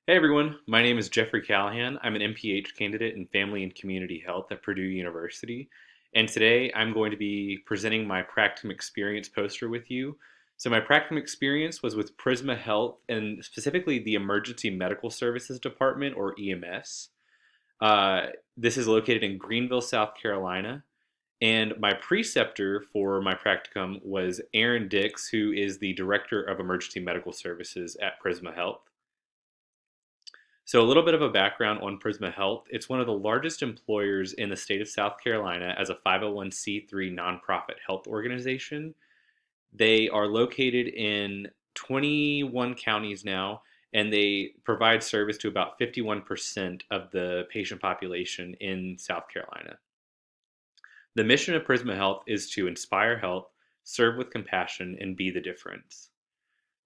Hey everyone, my name is Jeffrey Callahan. I'm an MPH candidate in Family and Community Health at Purdue University. And today I'm going to be presenting my Practicum experience poster with you. So, my Practicum experience was with Prisma Health and specifically the Emergency Medical Services Department, or EMS. Uh, this is located in Greenville, South Carolina. And my preceptor for my practicum was Aaron Dix, who is the Director of Emergency Medical Services at Prisma Health. So, a little bit of a background on Prisma Health. It's one of the largest employers in the state of South Carolina as a 501c3 nonprofit health organization. They are located in 21 counties now, and they provide service to about 51% of the patient population in South Carolina. The mission of Prisma Health is to inspire health, serve with compassion, and be the difference.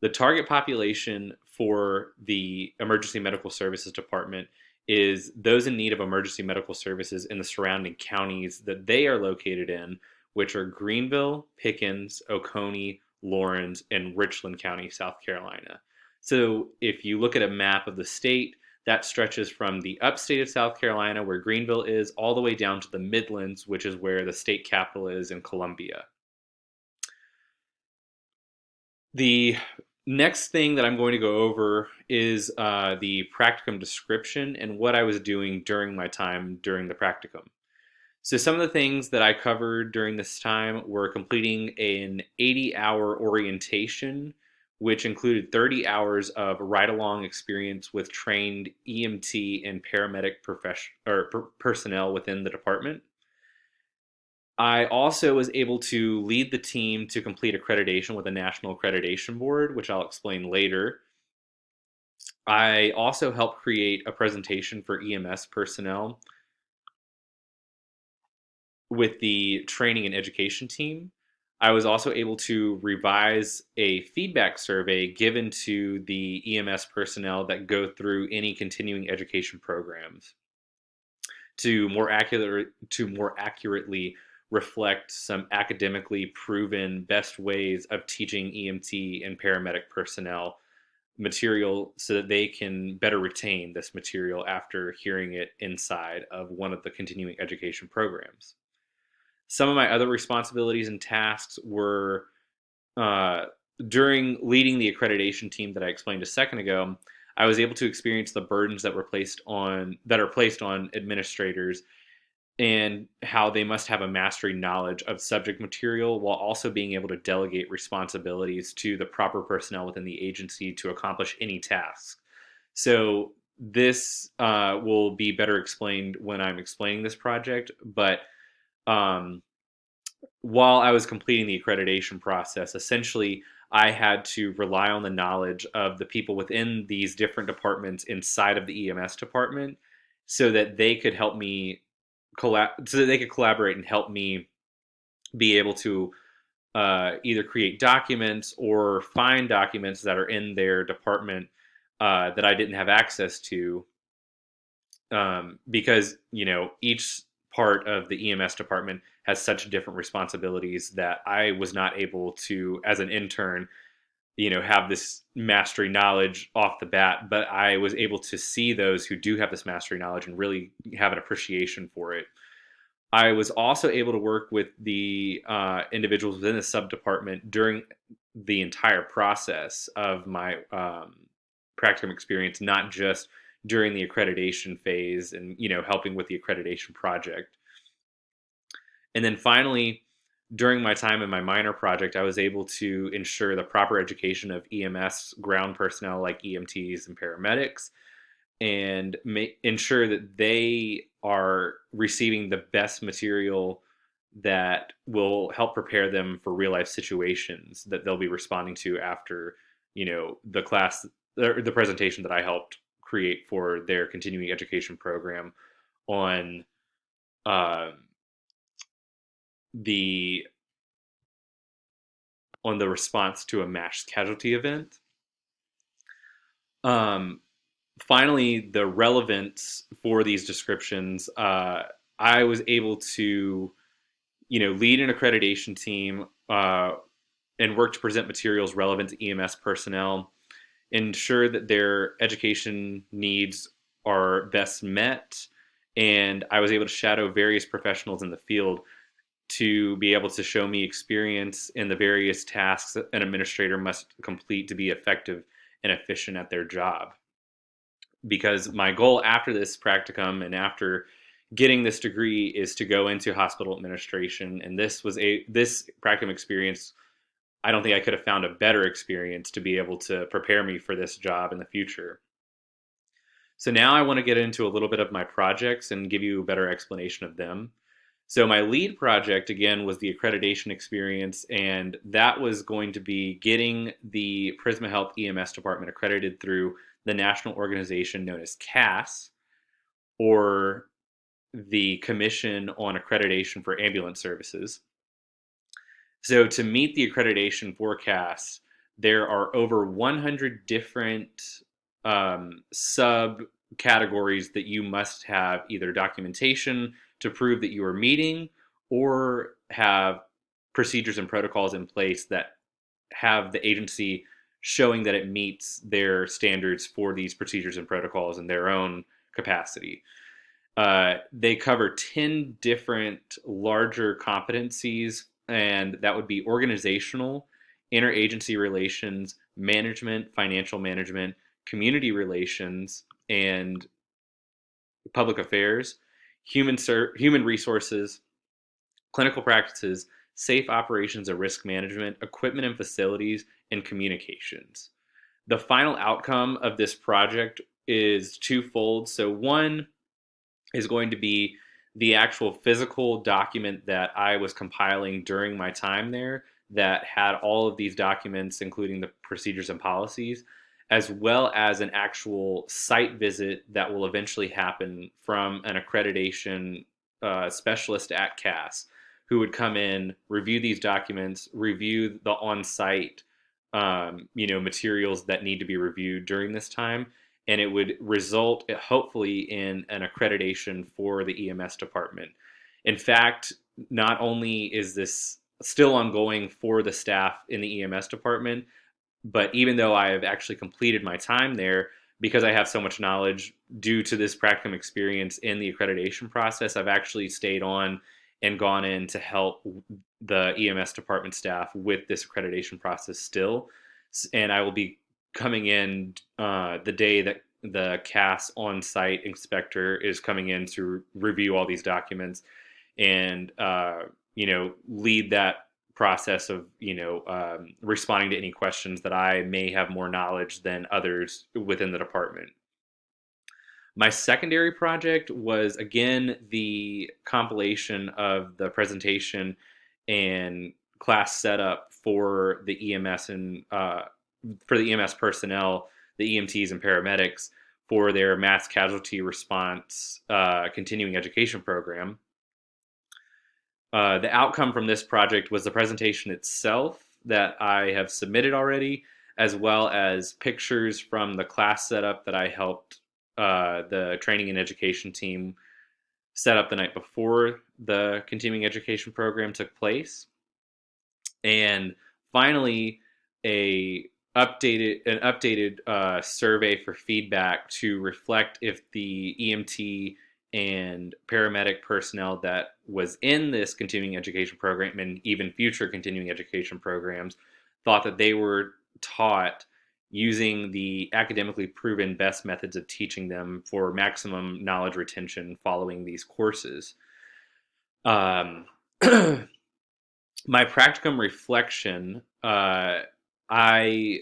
The target population for the Emergency Medical Services Department is those in need of emergency medical services in the surrounding counties that they are located in, which are Greenville, Pickens, Oconee, Lawrence, and Richland County, South Carolina. So if you look at a map of the state, that stretches from the upstate of South Carolina, where Greenville is, all the way down to the Midlands, which is where the state capital is in Columbia. The next thing that I'm going to go over is the practicum description and what I was doing during my time during the practicum. So, some of the things that I covered during this time were completing an 80-hour orientation, which included 30 hours of ride along experience with trained EMT and paramedic personnel within the department. I also was able to lead the team to complete accreditation with a national accreditation board, which I'll explain later. I also helped create a presentation for EMS personnel with the training and education team. I was also able to revise a feedback survey given to the EMS personnel that go through any continuing education programs to more accurately reflect some academically proven best ways of teaching EMT and paramedic personnel material so that they can better retain this material after hearing it inside of one of the continuing education programs. Some of my other responsibilities and tasks were uh, during leading the accreditation team that I explained a second ago. I was able to experience the burdens that are placed on administrators and how they must have a mastery knowledge of subject material while also being able to delegate responsibilities to the proper personnel within the agency to accomplish any tasks. So this will be better explained when I'm explaining this project, but um, while I was completing the accreditation process, essentially I had to rely on the knowledge of the people within these different departments inside of the EMS department so that they could help me so that they could collaborate and help me be able to either create documents or find documents that are in their department that I didn't have access to, because each part of the EMS department has such different responsibilities that I was not able to, as an intern, have this mastery knowledge off the bat, but I was able to see those who do have this mastery knowledge and really have an appreciation for it. I was also able to work with the individuals within the sub department during the entire process of my practicum experience, not just during the accreditation phase and helping with the accreditation project. And then finally, during my time in my minor project, I was able to ensure the proper education of EMS ground personnel like EMTs and paramedics, and ensure that they are receiving the best material that will help prepare them for real life situations that they'll be responding to after the class or the presentation that I helped create for their continuing education program on uh, the response to a mass casualty event. Um, Finally, the relevance for these descriptions, I was able to, lead an accreditation team and work to present materials relevant to EMS personnel ensure that their education needs are best met. And I was able to shadow various professionals in the field to be able to show me experience in the various tasks an administrator must complete to be effective and efficient at their job. Because my goal after this practicum and after getting this degree is to go into hospital administration, and this practicum experience, I don't think I could have found a better experience to be able to prepare me for this job in the future. So now I want to get into a little bit of my projects and give you a better explanation of them. So my lead project again was the accreditation experience, and that was going to be getting the Prisma Health EMS department accredited through the national organization known as CAS, or the Commission on Accreditation for Ambulance Services. So to meet the accreditation forecast, there are over 100 different subcategories that you must have either documentation to prove that you are meeting, or have procedures and protocols in place that have the agency showing that it meets their standards for these procedures and protocols in their own capacity. They cover 10 different larger competencies, and that would be organizational, interagency relations, management, financial management, community relations, and public affairs, human resources, clinical practices, safe operations and risk management, equipment and facilities, and communications. The final outcome of this project is twofold. So, one is going to be the actual physical document that I was compiling during my time there that had all of these documents, including the procedures and policies, as well as an actual site visit that will eventually happen from an accreditation specialist at CAS, who would come in, review these documents, review the on-site materials that need to be reviewed during this time, and it would result hopefully in an accreditation for the EMS department. In fact, not only is this still ongoing for the staff in the EMS department, but even though I have actually completed my time there, because I have so much knowledge due to this practicum experience in the accreditation process, I've actually stayed on and gone in to help the EMS department staff with this accreditation process still. And I will be coming in the day that the CAS on-site inspector is coming in to review all these documents and lead that process of responding to any questions that I may have more knowledge than others within the department. My secondary project was again the compilation of the presentation and class setup for the EMS and for the EMS personnel, the EMTs and paramedics, for their mass casualty response continuing education program. The outcome from this project was the presentation itself that I have submitted already, as well as pictures from the class setup that I helped the training and education team set up the night before the continuing education program took place. And finally, an updated survey for feedback to reflect if the EMT and paramedic personnel that was in this continuing education program and even future continuing education programs thought that they were taught using the academically proven best methods of teaching them for maximum knowledge retention following these courses. Um, my practicum reflection, I,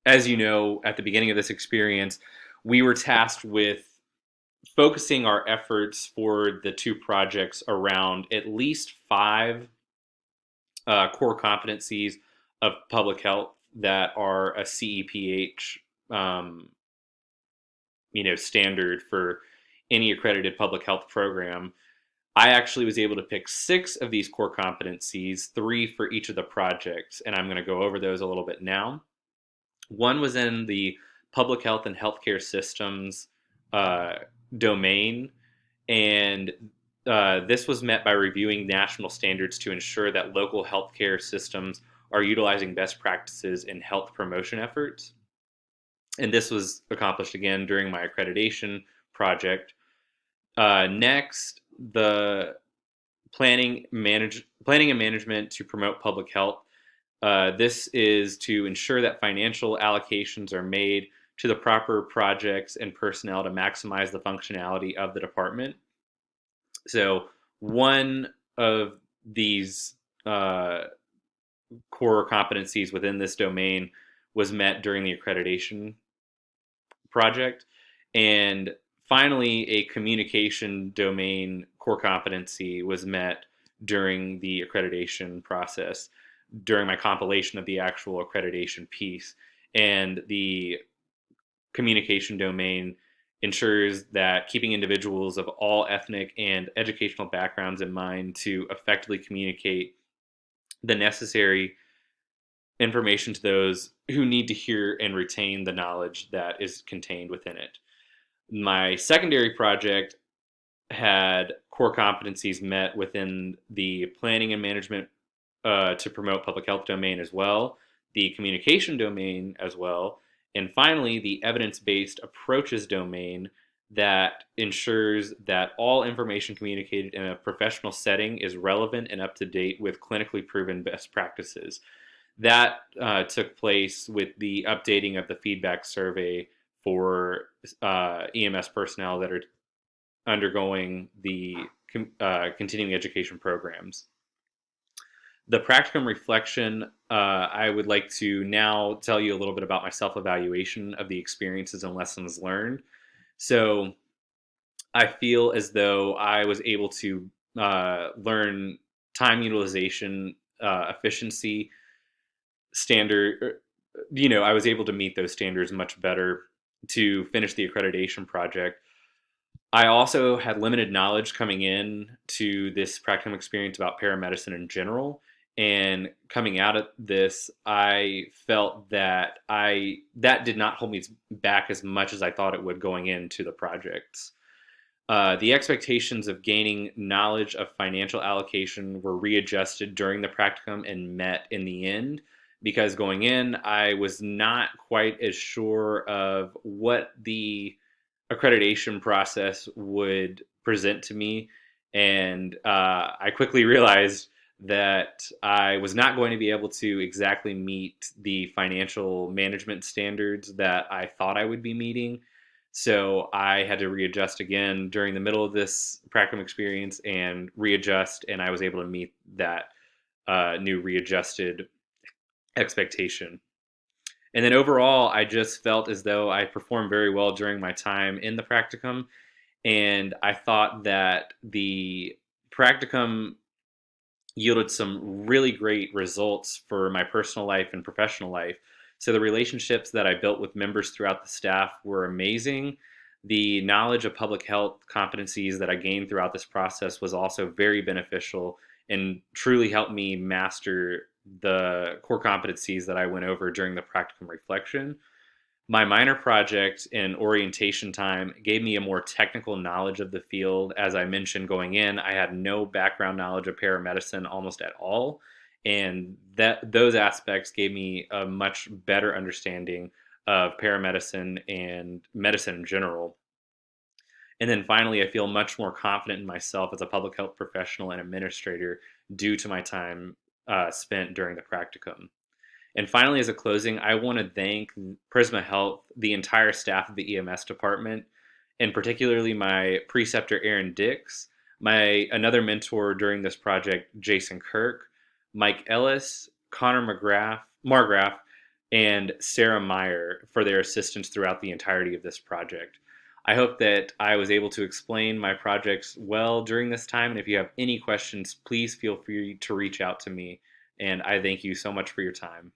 as you know, at the beginning of this experience, we were tasked with focusing our efforts for the two projects around at least five core competencies of public health that are a CEPH, standard for any accredited public health program. I actually was able to pick six of these core competencies, three for each of the projects, and I'm going to go over those a little bit now. One was in the public health and healthcare systems domain, and this was met by reviewing national standards to ensure that local healthcare systems are utilizing best practices in health promotion efforts. And this was accomplished again during my accreditation project. Next, the planning and management to promote public health. This is to ensure that financial allocations are made to the proper projects and personnel to maximize the functionality of the department. So, one of these uh, core competencies within this domain was met during the accreditation project. And finally, a communication domain core competency was met during the accreditation process, during my compilation of the actual accreditation piece. And the communication domain ensures that keeping individuals of all ethnic and educational backgrounds in mind to effectively communicate the necessary information to those who need to hear and retain the knowledge that is contained within it. My secondary project had core competencies met within the planning and management to promote public health domain as well, the communication domain as well, and finally the evidence based approaches domain that ensures that all information communicated in a professional setting is relevant and up to date with clinically proven best practices. That took place with the updating of the feedback survey for EMS personnel that are undergoing the continuing education programs. The practicum reflection, I would like to now tell you a little bit about my self evaluation of the experiences and lessons learned. So I feel as though I was able to learn time utilization, efficiency, standard. I was able to meet those standards much better to finish the accreditation project. I also had limited knowledge coming in to this practicum experience about paramedicine in general. And coming out of this, I felt that I that did not hold me back as much as I thought it would going into the projects. The expectations of gaining knowledge of financial allocation were readjusted during the practicum and met in the end because going in, I was not quite as sure of what the accreditation process would present to me. And I quickly realized that I was not going to be able to exactly meet the financial management standards that I thought I would be meeting. So I had to readjust again during the middle of this practicum experience and readjust, and I was able to meet that new readjusted expectation. And then overall, I just felt as though I performed very well during my time in the practicum. And I thought that the practicum yielded some really great results for my personal life and professional life. So the relationships that I built with members throughout the staff were amazing. The knowledge of public health competencies that I gained throughout this process was also very beneficial and truly helped me master the core competencies that I went over during the practicum reflection. My minor project in orientation time gave me a more technical knowledge of the field. As I mentioned going in, I had no background knowledge of paramedicine almost at all. And that those aspects gave me a much better understanding of paramedicine and medicine in general. And then finally, I feel much more confident in myself as a public health professional and administrator due to my time spent during the practicum. And finally, as a closing, I want to thank Prisma Health, the entire staff of the EMS department, and particularly my preceptor, Aaron Dix, my another mentor during this project, Jason Kirk, Mike Ellis, Connor Margraf, and Sarah Meyer for their assistance throughout the entirety of this project. I hope that I was able to explain my projects well during this time. And if you have any questions, please feel free to reach out to me. And I thank you so much for your time.